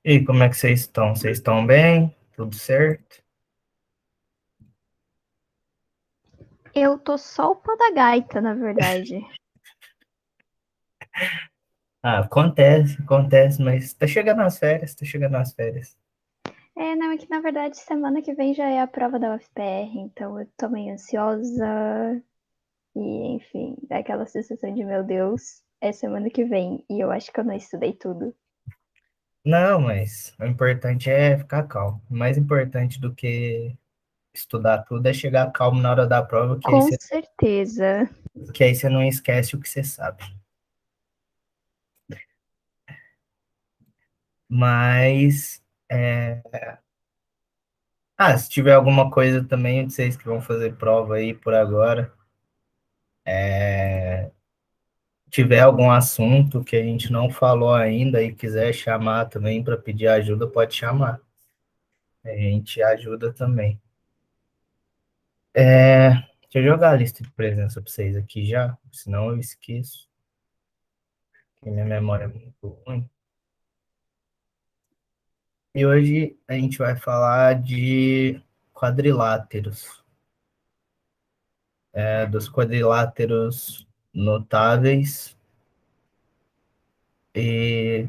E como é que vocês estão? Vocês estão bem? Tudo certo? Eu tô só o pé da gaita, na verdade. Ah, acontece, mas tá chegando as férias, tá chegando as férias. Não, é que na verdade semana que vem já é a prova da UFPR, então eu tô meio ansiosa e, enfim, dá aquela sensação de meu Deus, é semana que vem e eu acho que eu não estudei tudo. Não, mas o importante é ficar calmo. O mais importante do que estudar tudo é chegar calmo na hora da prova, Com certeza. que aí você não esquece o que você sabe. Mas, se tiver alguma coisa também, vocês que vão fazer prova aí por agora, tiver algum assunto que a gente não falou ainda e quiser chamar também para pedir ajuda, pode chamar. A gente ajuda também. Deixa eu jogar a lista de presença para vocês aqui já, senão eu esqueço, que minha memória é muito ruim. E hoje a gente vai falar de quadriláteros, dos quadriláteros notáveis, e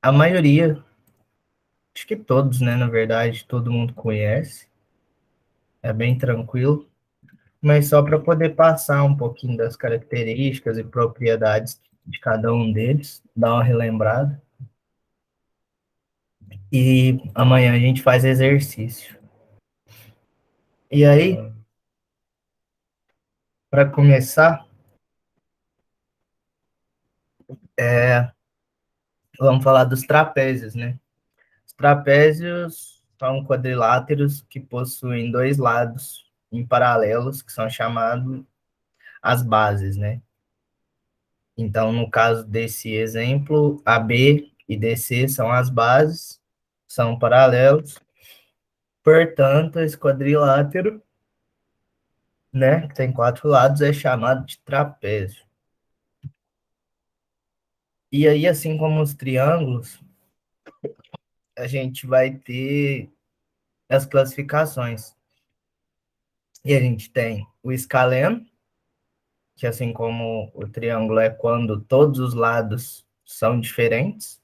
a maioria, acho que todos, né, na verdade, todo mundo conhece, é bem tranquilo, mas só para poder passar um pouquinho das características e propriedades de cada um deles, dar uma relembrada. E amanhã a gente faz exercício. E aí, para começar, vamos falar dos trapézios, né? Os trapézios são quadriláteros que possuem dois lados em paralelos, que são chamados as bases, né? Então, no caso desse exemplo, AB e DC são as bases, são paralelos. Portanto, esse quadrilátero, né, que tem quatro lados, é chamado de trapézio. E aí, assim como os triângulos, a gente vai ter as classificações. E a gente tem o escaleno, que assim como o triângulo é quando todos os lados são diferentes.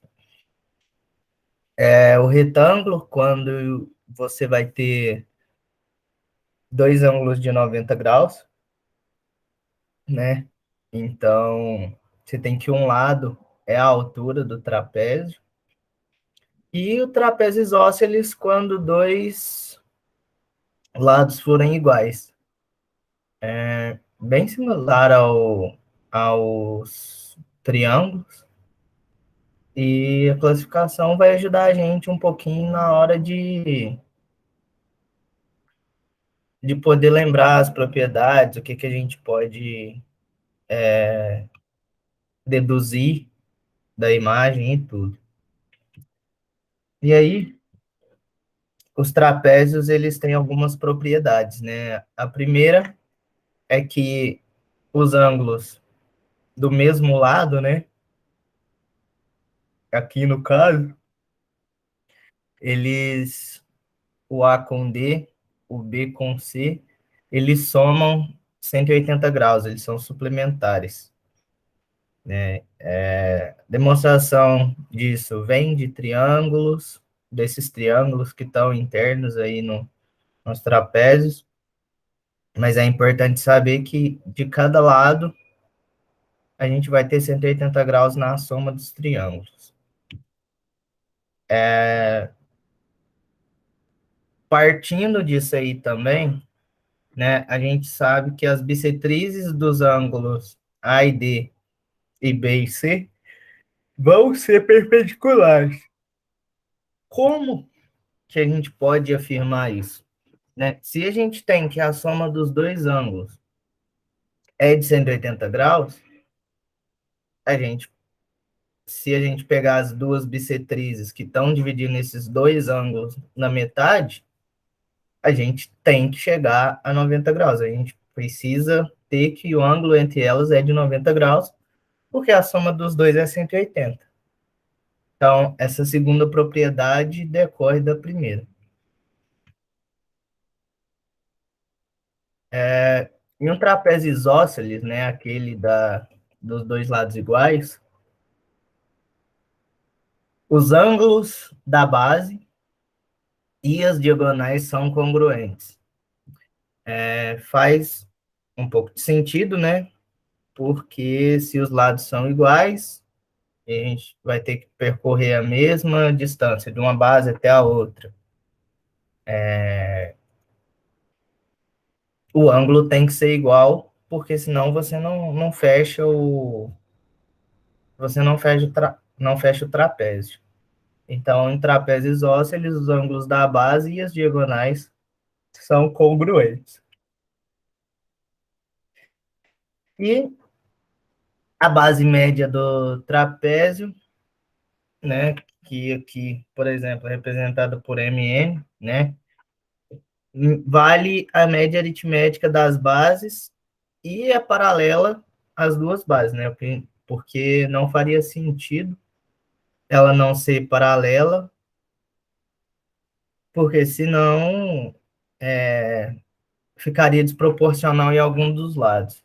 É o retângulo, quando você vai ter dois ângulos de 90 graus, né? Então, você tem que um lado é a altura do trapézio. E o trapézio isósceles, quando dois lados forem iguais. Bem similar aos triângulos, e a classificação vai ajudar a gente um pouquinho na hora de poder lembrar as propriedades, o que, que a gente pode deduzir da imagem e tudo. E aí, os trapézios, eles têm algumas propriedades, né? A primeira é que os ângulos do mesmo lado, né? Aqui no caso, eles o A com D, o B com C, eles somam 180 graus, eles são suplementares. Né? Demonstração disso vem de triângulos, desses triângulos que estão internos aí nos trapézios, mas é importante saber que de cada lado a gente vai ter 180 graus na soma dos triângulos. Partindo disso aí também, né, a gente sabe que as bissetrizes dos ângulos A e D e B e C vão ser perpendiculares. Como que a gente pode afirmar isso? Né? Se a gente tem que a soma dos dois ângulos é de 180 graus, a gente, se a gente pegar as duas bissetrizes que estão dividindo esses dois ângulos na metade, a gente tem que chegar a 90 graus. A gente precisa ter que o ângulo entre elas é de 90 graus, porque a soma dos dois é 180. Então, essa segunda propriedade decorre da primeira. Em um trapézio isósceles, né, aquele dos dois lados iguais, os ângulos da base e as diagonais são congruentes. Faz um pouco de sentido, né? Porque se os lados são iguais, a gente vai ter que percorrer a mesma distância de uma base até a outra. O ângulo tem que ser igual, porque senão você não fecha não fecha o trapézio. Então, em trapézios isósceles, os ângulos da base e as diagonais são congruentes. E a base média do trapézio, né, que aqui, por exemplo, é representada por MN, né, vale a média aritmética das bases e é paralela às duas bases, né, porque não faria sentido ela não ser paralela, porque senão ficaria desproporcional em algum dos lados.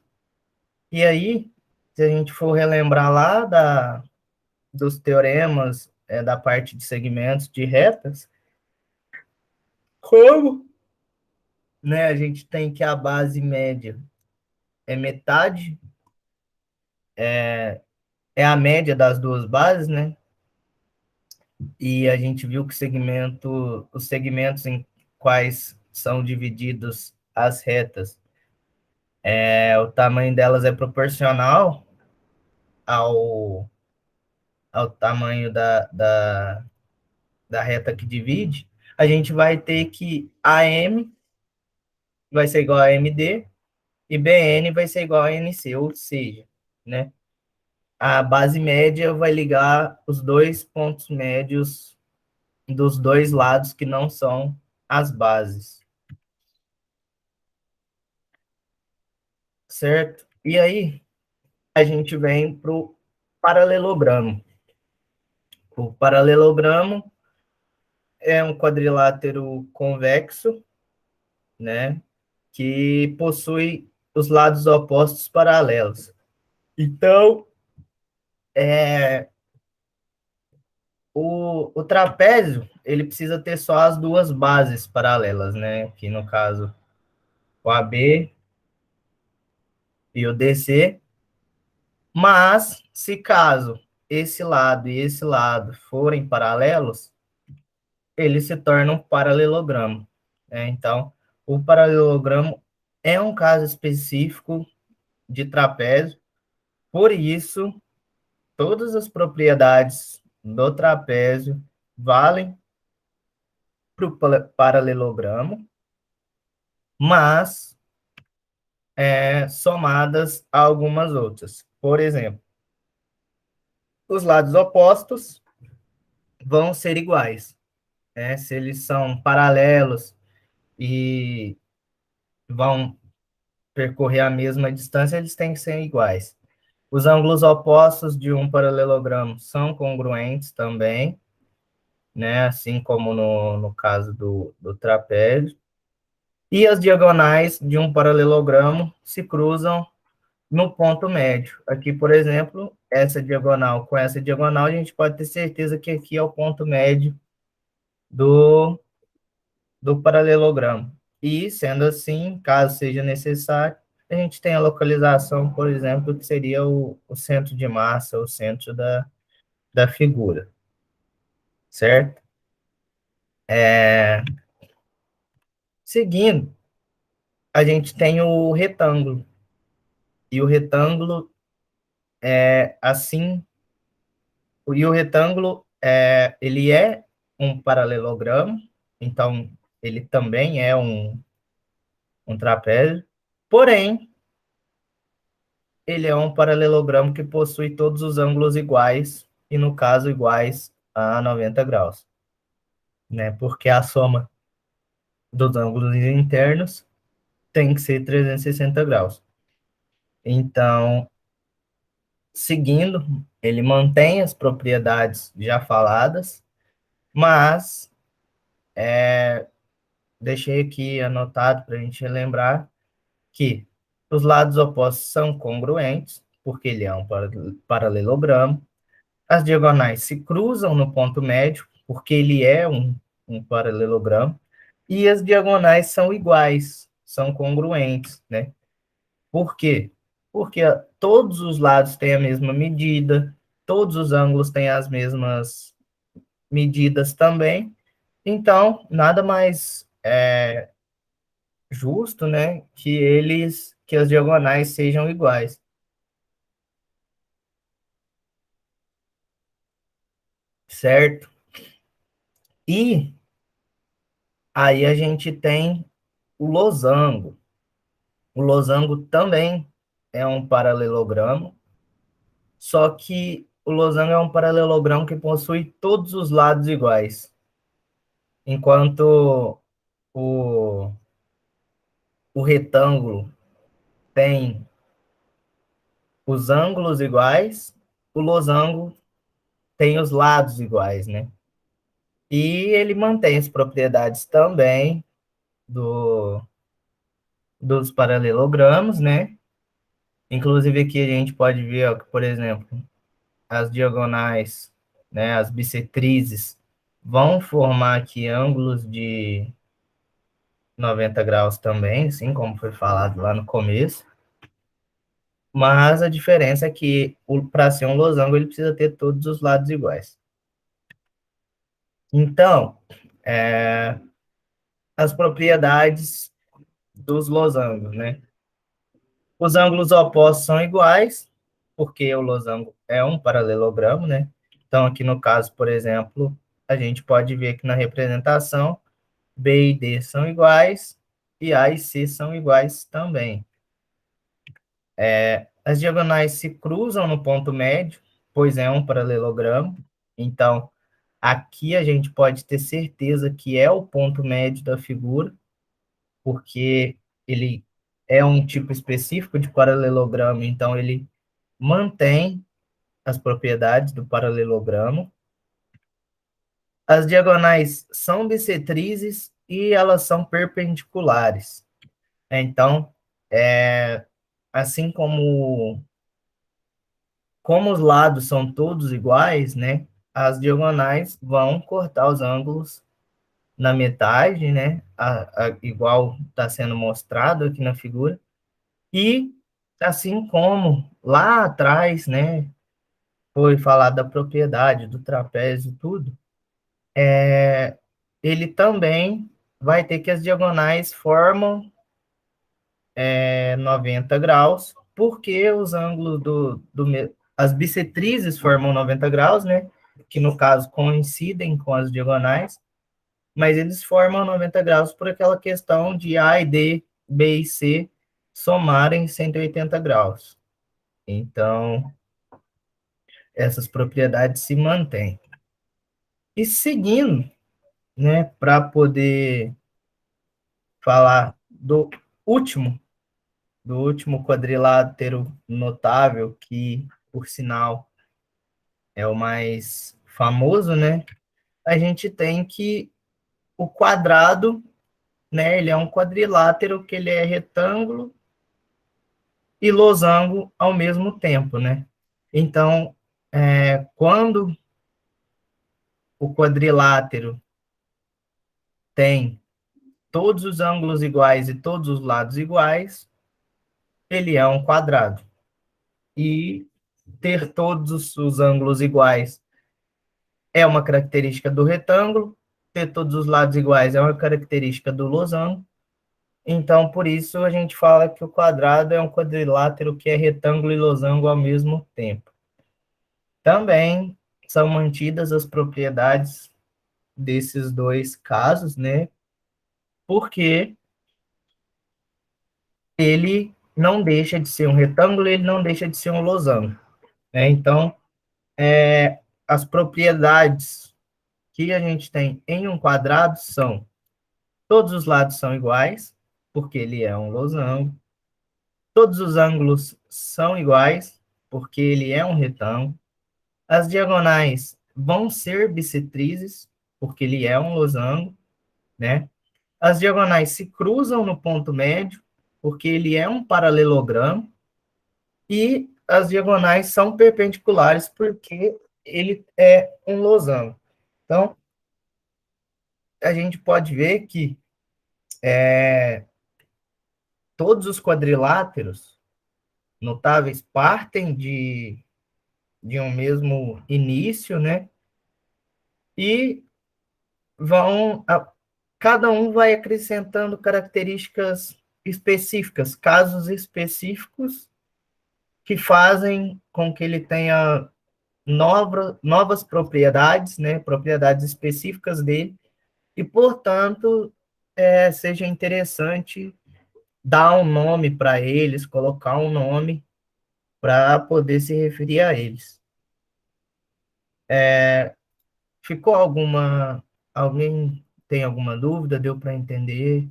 E aí, se a gente for relembrar lá dos teoremas da parte de segmentos de retas, como, né, a gente tem que a base média é metade, é a média das duas bases, né? E a gente viu que os segmentos em quais são divididos as retas, o tamanho delas é proporcional ao, ao tamanho da reta que divide, a gente vai ter que AM vai ser igual a MD e BN vai ser igual a NC, ou seja, né, a base média vai ligar os dois pontos médios dos dois lados que não são as bases, certo? E aí a gente vem para o paralelogramo. O paralelogramo é um quadrilátero convexo, né, que possui os lados opostos paralelos. Então, o trapézio, ele precisa ter só as duas bases paralelas, né? Que no caso, o AB e o DC. Mas, se caso esse lado e esse lado forem paralelos, ele se torna um paralelogramo, né? Então, o paralelogramo é um caso específico de trapézio, por isso, todas as propriedades do trapézio valem para o paralelogramo, mas somadas a algumas outras. Por exemplo, os lados opostos vão ser iguais, né? Se eles são paralelos e vão percorrer a mesma distância, eles têm que ser iguais. Os ângulos opostos de um paralelogramo são congruentes também, né? Assim como no caso do trapézio. E as diagonais de um paralelogramo se cruzam no ponto médio. Aqui, por exemplo, essa diagonal com essa diagonal, a gente pode ter certeza que aqui é o ponto médio do, do paralelogramo. E, sendo assim, caso seja necessário, a gente tem a localização, por exemplo, que seria o centro de massa, o centro da figura, certo? Seguindo, a gente tem o retângulo. E o retângulo assim, e o retângulo, ele é um paralelogramo, então ele também é um trapézio, porém, ele é um paralelogramo que possui todos os ângulos iguais, e no caso iguais a 90 graus, né? Porque a soma dos ângulos internos tem que ser 360 graus. Então, seguindo, ele mantém as propriedades já faladas, mas deixei aqui anotado para a gente lembrar que os lados opostos são congruentes, porque ele é um paralelogramo. As diagonais se cruzam no ponto médio, porque ele é um paralelogramo. E as diagonais são iguais, são congruentes, né? Por quê? Porque todos os lados têm a mesma medida, todos os ângulos têm as mesmas medidas também. Então, nada mais justo, né, que as diagonais sejam iguais, certo? E aí a gente tem o losango. O losango também é um paralelogramo, só que o losango é um paralelogramo que possui todos os lados iguais, enquanto o, o retângulo tem os ângulos iguais, o losango tem os lados iguais, né? E ele mantém as propriedades também do, dos paralelogramos, né? Inclusive aqui a gente pode ver, ó, que, por exemplo, as diagonais, né, as bissetrizes, vão formar aqui ângulos de 90 graus também, assim como foi falado lá no começo. Mas a diferença é que, para ser um losango, ele precisa ter todos os lados iguais. Então, as propriedades dos losangos, né? Os ângulos opostos são iguais, porque o losango é um paralelogramo, né? Então, aqui no caso, por exemplo, a gente pode ver que na representação, B e D são iguais, e A e C são iguais também. As diagonais se cruzam no ponto médio, pois é um paralelogramo. Então, aqui a gente pode ter certeza que é o ponto médio da figura, porque ele é um tipo específico de paralelogramo, então ele mantém as propriedades do paralelogramo. As diagonais são bissetrizes e elas são perpendiculares. Então, assim como os lados são todos iguais, né? As diagonais vão cortar os ângulos na metade, né? Igual está sendo mostrado aqui na figura. E assim como lá atrás, né? Foi falado da propriedade do trapézio, tudo. Ele também vai ter que as diagonais formam 90 graus, porque os ângulos as bissetrizes formam 90 graus, né? Que no caso coincidem com as diagonais, mas eles formam 90 graus por aquela questão de A e D, B e C somarem 180 graus. Então, essas propriedades se mantêm. E seguindo, né, para poder falar último do último quadrilátero notável, que, por sinal, é o mais famoso, né? A gente tem que o quadrado, né? Ele é um quadrilátero que ele é retângulo e losango ao mesmo tempo, né? Então, quando o quadrilátero tem todos os ângulos iguais e todos os lados iguais, ele é um quadrado. E ter todos os ângulos iguais é uma característica do retângulo, ter todos os lados iguais é uma característica do losango. Então, por isso, a gente fala que o quadrado é um quadrilátero que é retângulo e losango ao mesmo tempo. Também são mantidas as propriedades desses dois casos, né? Porque ele não deixa de ser um retângulo, ele não deixa de ser um losango, né? Então, as propriedades que a gente tem em um quadrado são: todos os lados são iguais, porque ele é um losango. Todos os ângulos são iguais, porque ele é um retângulo. As diagonais vão ser bissetrizes, porque ele é um losango, né? As diagonais se cruzam no ponto médio, porque ele é um paralelogramo, e as diagonais são perpendiculares, porque ele é um losango. Então, a gente pode ver que todos os quadriláteros notáveis partem de um mesmo início, né? E vão, cada um vai acrescentando características específicas, casos específicos que fazem com que ele tenha novas propriedades, né? Propriedades específicas dele, e, portanto, seja interessante dar um nome para eles, colocar um nome para poder se referir a eles. Ficou alguma... Alguém tem alguma dúvida? Deu para entender?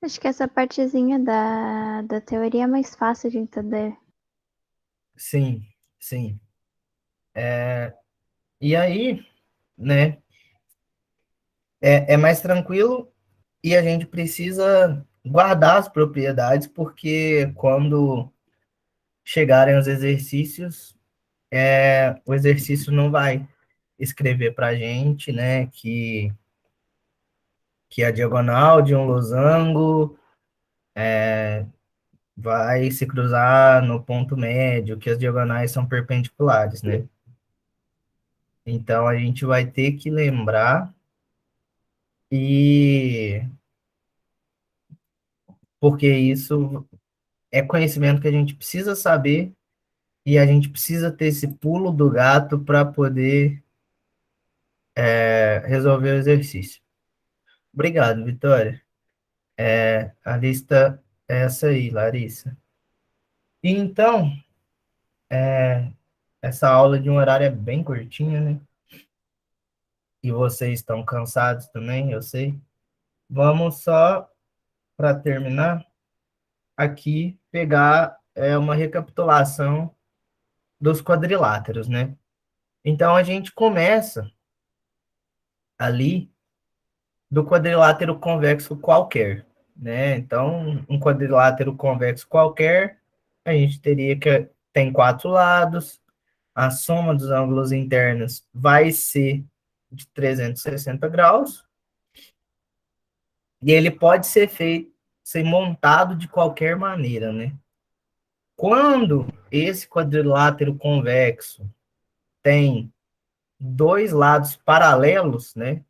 Acho que essa partezinha da teoria é mais fácil de entender. Sim, sim. E aí, né, é mais tranquilo e a gente precisa guardar as propriedades, porque quando chegarem os exercícios, o exercício não vai escrever para a gente, né, que a diagonal de um losango vai se cruzar no ponto médio, que as diagonais são perpendiculares, né? Então a gente vai ter que lembrar e porque isso é conhecimento que a gente precisa saber e a gente precisa ter esse pulo do gato para poder resolver o exercício. Obrigado, Vitória. A lista é essa aí, Larissa. E então, essa aula de um horário é bem curtinha, né? E vocês estão cansados também, eu sei. Vamos só, para terminar, aqui pegar uma recapitulação dos quadriláteros, né? Então, a gente começa ali do quadrilátero convexo qualquer, né? Então, um quadrilátero convexo qualquer, a gente teria que tem quatro lados, a soma dos ângulos internos vai ser de 360 graus, e ele pode ser feito, ser montado de qualquer maneira, né? Quando esse quadrilátero convexo tem dois lados paralelos, né,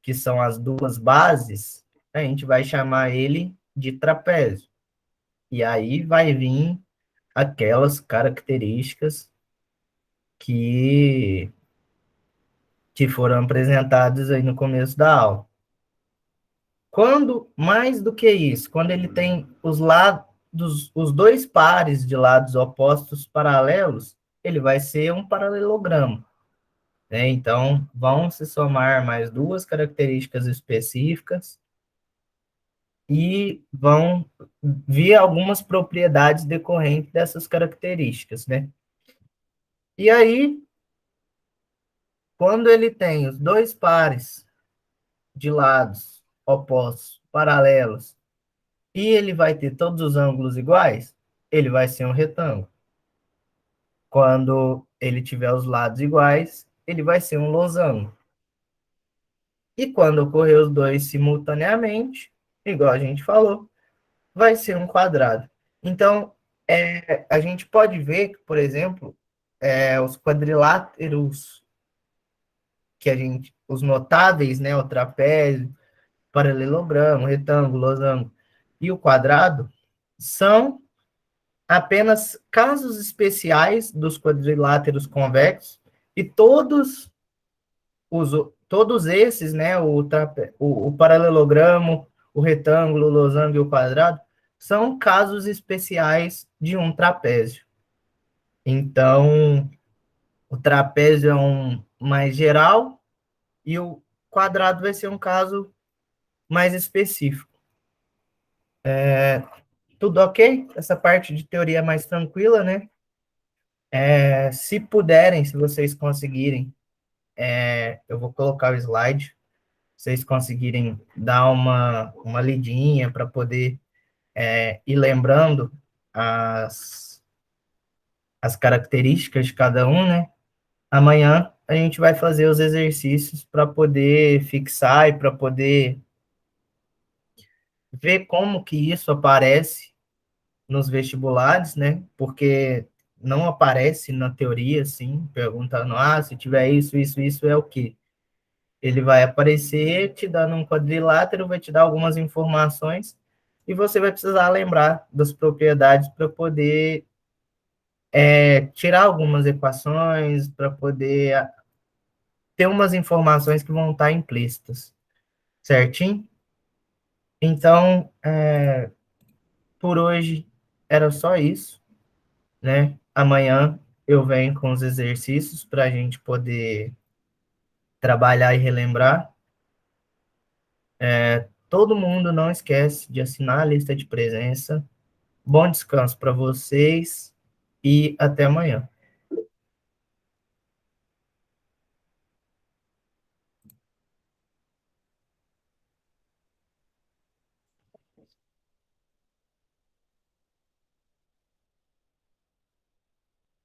que são as duas bases, a gente vai chamar ele de trapézio. E aí vai vir aquelas características que, que foram apresentadas aí no começo da aula. Quando, mais do que isso, quando ele tem os dois pares de lados opostos paralelos, ele vai ser um paralelogramo, né? Então, vão se somar mais duas características específicas e vão vir algumas propriedades decorrentes dessas características, né? E aí, quando ele tem os dois pares de lados opostos, paralelos, e ele vai ter todos os ângulos iguais, ele vai ser um retângulo. Quando ele tiver os lados iguais, ele vai ser um losango. E quando ocorrer os dois simultaneamente, igual a gente falou, vai ser um quadrado. Então, a gente pode ver que, por exemplo, os quadriláteros os notáveis, né, o trapézio, paralelogramo, retângulo, losango e o quadrado, são apenas casos especiais dos quadriláteros convexos e os, todos esses, né, o paralelogramo, o retângulo, o losango e o quadrado, são casos especiais de um trapézio. Então, O trapézio é um mais geral e o quadrado vai ser um caso mais específico. Tudo ok? Essa parte de teoria é mais tranquila, né? Se puderem, se vocês conseguirem, eu vou colocar o slide, vocês conseguirem dar uma lidinha para poder ir lembrando as, as características de cada um, né? Amanhã a gente vai fazer os exercícios para poder fixar e para poder ver como que isso aparece nos vestibulares, né? Porque não aparece na teoria, assim, perguntando, se tiver isso é o quê? Ele vai aparecer te dando um quadrilátero, vai te dar algumas informações e você vai precisar lembrar das propriedades para poder tirar algumas equações, para poder ter umas informações que vão estar implícitas, certinho? Então, por hoje era só isso, né? Amanhã eu venho com os exercícios para a gente poder trabalhar e relembrar. Todo mundo não esquece de assinar a lista de presença. Bom descanso para vocês e até amanhã.